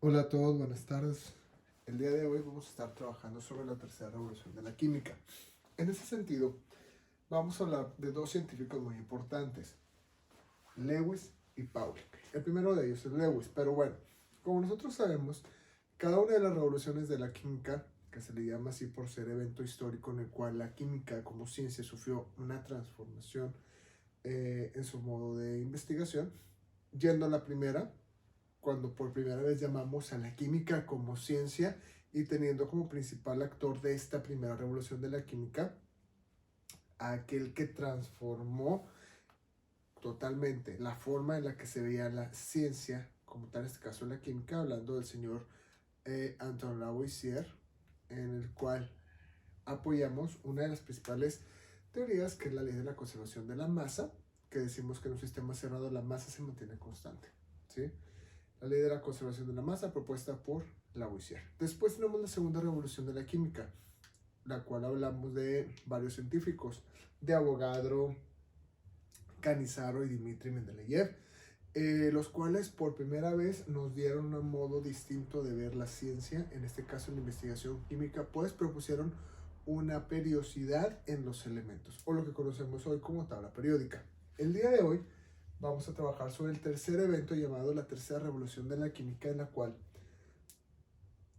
Hola a todos, buenas tardes. El día de hoy vamos a estar trabajando sobre la tercera revolución de la química. En ese sentido, vamos a hablar de dos científicos muy importantes, Lewis y Pauli. El primero de ellos es Lewis, pero bueno, como nosotros sabemos, cada una de las revoluciones de la química, que se le llama así por ser evento histórico en el cual la química como ciencia sufrió una transformación en su modo de investigación, yendo a la primera, cuando por primera vez llamamos a la química como ciencia y teniendo como principal actor de esta primera revolución de la química a aquel que transformó totalmente la forma en la que se veía la ciencia, como tal en este caso la química, hablando del señor Antoine Lavoisier, en el cual apoyamos una de las principales teorías, que es la ley de la conservación de la masa, que decimos que en un sistema cerrado la masa se mantiene constante, ¿sí? La ley de la conservación de la masa propuesta por Lavoisier. Después tenemos la segunda revolución de la química, la cual hablamos de varios científicos, de Avogadro, Canizaro y Dmitri Mendeleev, los cuales por primera vez nos dieron un modo distinto de ver la ciencia, en este caso en la investigación química, pues propusieron una periodicidad en los elementos, o lo que conocemos hoy como tabla periódica. El día de hoy vamos a trabajar sobre el tercer evento llamado la tercera revolución de la química, en la cual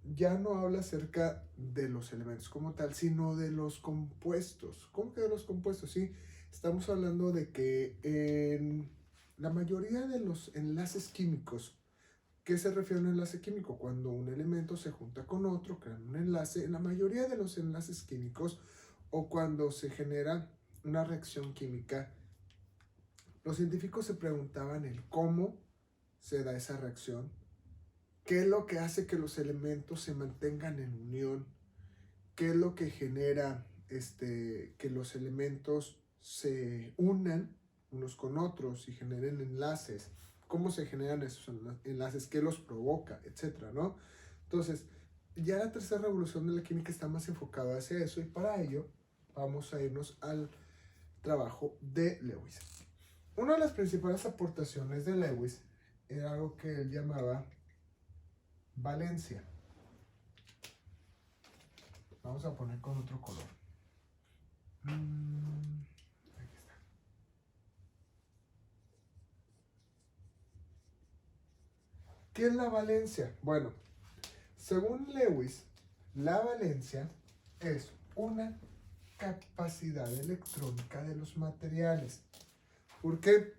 ya no habla acerca de los elementos como tal, sino de los compuestos. ¿Cómo que de los compuestos? Sí, estamos hablando de que en la mayoría de los enlaces químicos, ¿qué se refiere a un enlace químico? Cuando un elemento se junta con otro, crean un enlace. En la mayoría de los enlaces químicos o cuando se genera una reacción química, los científicos se preguntaban el cómo se da esa reacción, qué es lo que hace que los elementos se mantengan en unión, qué es lo que genera que los elementos se unan unos con otros y generen enlaces, cómo se generan esos enlaces, qué los provoca, etcétera, ¿no? Entonces, ya la tercera revolución de la química está más enfocada hacia eso y para ello vamos a irnos al trabajo de Lewis. Una de las principales aportaciones de Lewis era algo que él llamaba valencia. Vamos a poner con otro color. Aquí está. ¿Qué es la valencia? Bueno, según Lewis, la valencia es una capacidad electrónica de los materiales. ¿Por qué?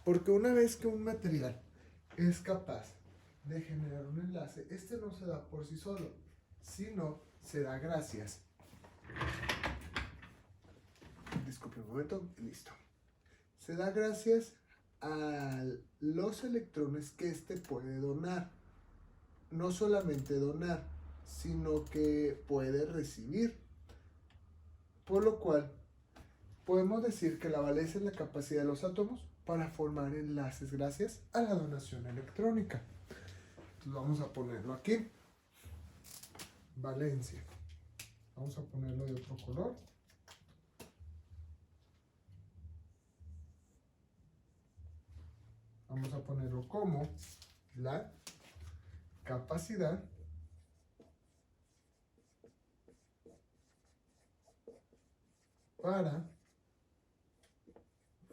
Porque una vez que un material es capaz de generar un enlace, este no se da por sí solo, sino se da gracias. Disculpe un momento, listo. Se da gracias a los electrones que este puede donar. No solamente donar, sino que puede recibir. Por lo cual, podemos decir que la valencia es la capacidad de los átomos para formar enlaces gracias a la donación electrónica. Entonces vamos a ponerlo aquí. Valencia. Vamos a ponerlo de otro color. Vamos a ponerlo como la capacidad para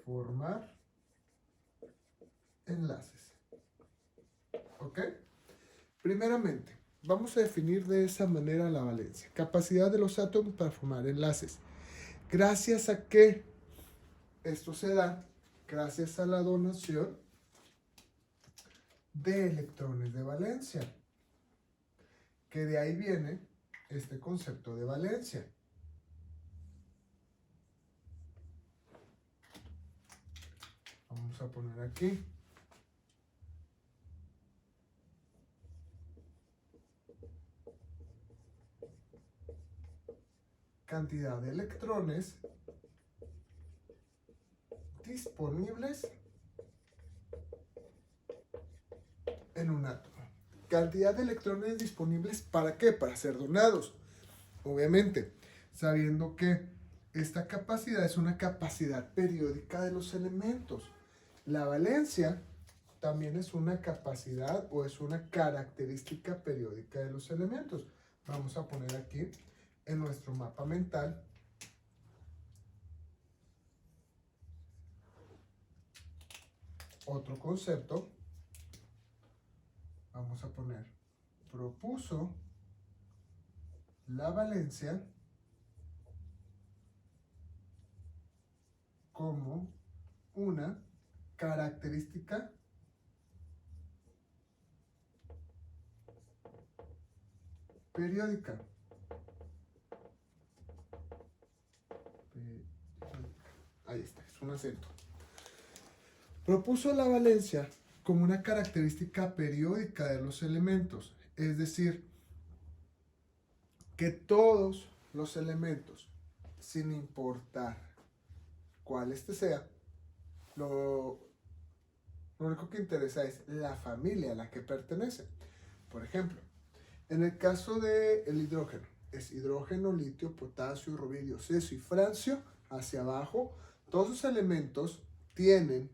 formar enlaces. ¿Ok? Primeramente, vamos a definir de esa manera la valencia. Capacidad de los átomos para formar enlaces. ¿Gracias a qué? Esto se da gracias a la donación de electrones de valencia. Que de ahí viene este concepto de valencia. Vamos a poner aquí. Cantidad de electrones disponibles en un átomo. Cantidad de electrones disponibles, ¿para qué? Para ser donados. Obviamente, sabiendo que esta capacidad es una capacidad periódica de los elementos. La valencia también es una capacidad o es una característica periódica de los elementos. Vamos a poner aquí en nuestro mapa mental otro concepto. Vamos a poner, propuso la valencia como una característica periódica. Ahí está, es un acento. Propuso la valencia como una característica periódica de los elementos, es decir, que todos los elementos, sin importar cuál este sea, lo único que interesa es la familia a la que pertenece. Por ejemplo, en el caso del hidrógeno, es hidrógeno, litio, potasio, rubidio, cesio y francio. Hacia abajo, todos los elementos tienen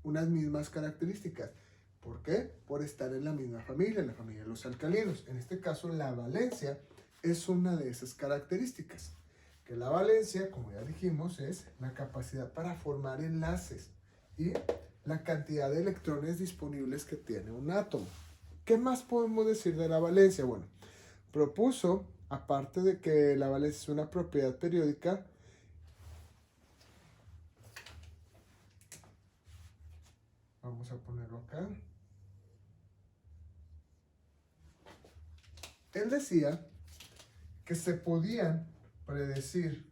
unas mismas características. ¿Por qué? Por estar en la misma familia, en la familia de los alcalinos. En este caso, la valencia es una de esas características. Que la valencia, como ya dijimos, es la capacidad para formar enlaces y la cantidad de electrones disponibles que tiene un átomo. ¿Qué más podemos decir de la valencia? Bueno, propuso, aparte de que la valencia es una propiedad periódica, vamos a ponerlo acá. Él decía que se podían predecir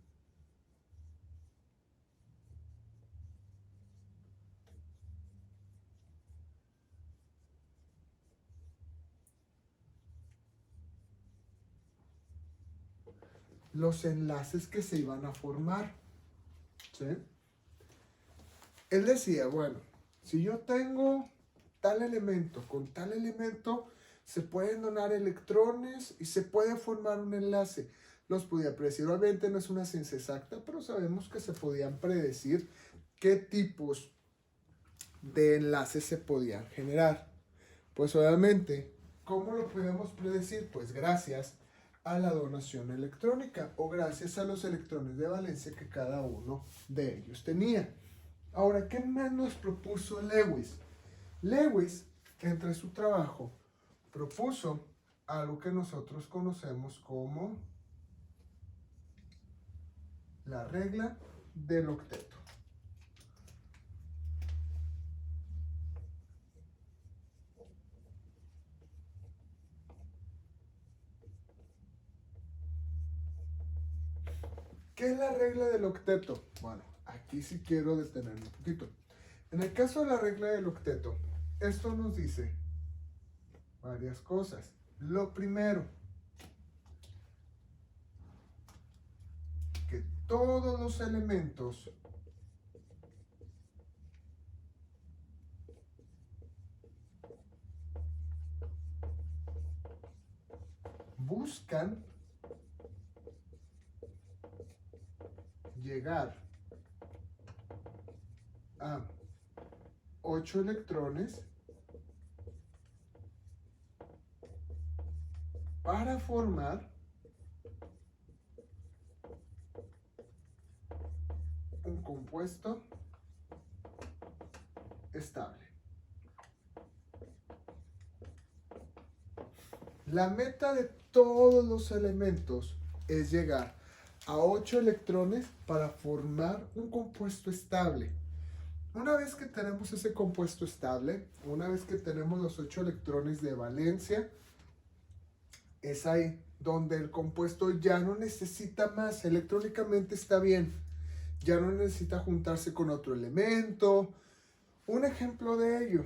los enlaces que se iban a formar, ¿sí? Él decía, bueno, si yo tengo tal elemento con tal elemento, se pueden donar electrones y se puede formar un enlace. Los podía predecir, obviamente no es una ciencia exacta, pero sabemos que se podían predecir qué tipos de enlaces se podían generar. Pues obviamente, ¿cómo lo podemos predecir? Pues gracias a la donación electrónica o gracias a los electrones de valencia que cada uno de ellos tenía. Ahora, ¿qué más nos propuso Lewis? Lewis, entre su trabajo, propuso algo que nosotros conocemos como la regla del octeto. ¿Qué es la regla del octeto? Bueno, aquí sí quiero detenerme un poquito. En el caso de la regla del octeto, esto nos dice varias cosas. Lo primero, que todos los elementos buscan llegar a 8 electrones para formar un compuesto estable. La meta de todos los elementos es llegar a 8 electrones para formar un compuesto estable. Una vez que tenemos ese compuesto estable, una vez que tenemos los 8 electrones de valencia, es ahí donde el compuesto ya no necesita más, electrónicamente está bien, ya no necesita juntarse con otro elemento. Un ejemplo de ello,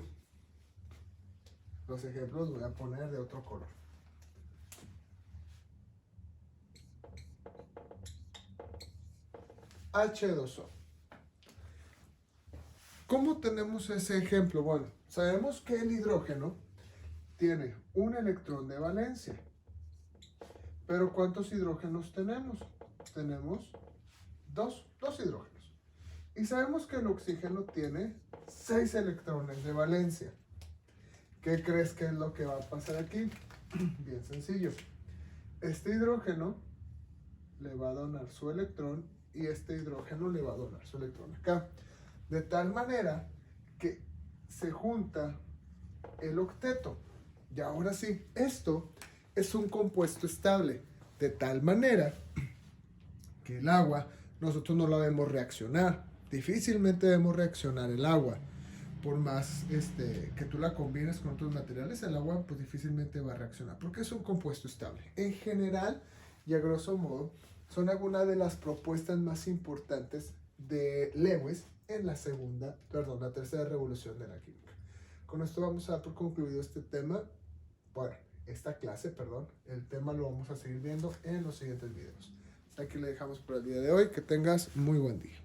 los ejemplos los voy a poner de otro color. H2O. ¿Cómo tenemos ese ejemplo? Bueno, sabemos que el hidrógeno tiene un electrón de valencia. Pero ¿cuántos hidrógenos tenemos? Tenemos dos hidrógenos. Y sabemos que el oxígeno tiene 6 electrones de valencia. ¿Qué crees que es lo que va a pasar aquí? Bien sencillo. Este hidrógeno le va a donar su electrón y este hidrógeno le va a donar su electrón acá. De tal manera que se junta el octeto. Y ahora sí, esto es un compuesto estable. De tal manera que el agua nosotros no la vemos reaccionar. Difícilmente vemos reaccionar el agua. Por más que tú la combines con otros materiales, el agua pues difícilmente va a reaccionar porque es un compuesto estable. En general y a grosso modo son algunas de las propuestas más importantes de Lewis en la tercera revolución de la química. Con esto vamos a dar por concluido este tema, bueno, esta clase, perdón. El tema lo vamos a seguir viendo en los siguientes videos. Hasta aquí le dejamos por el día de hoy. Que tengas muy buen día.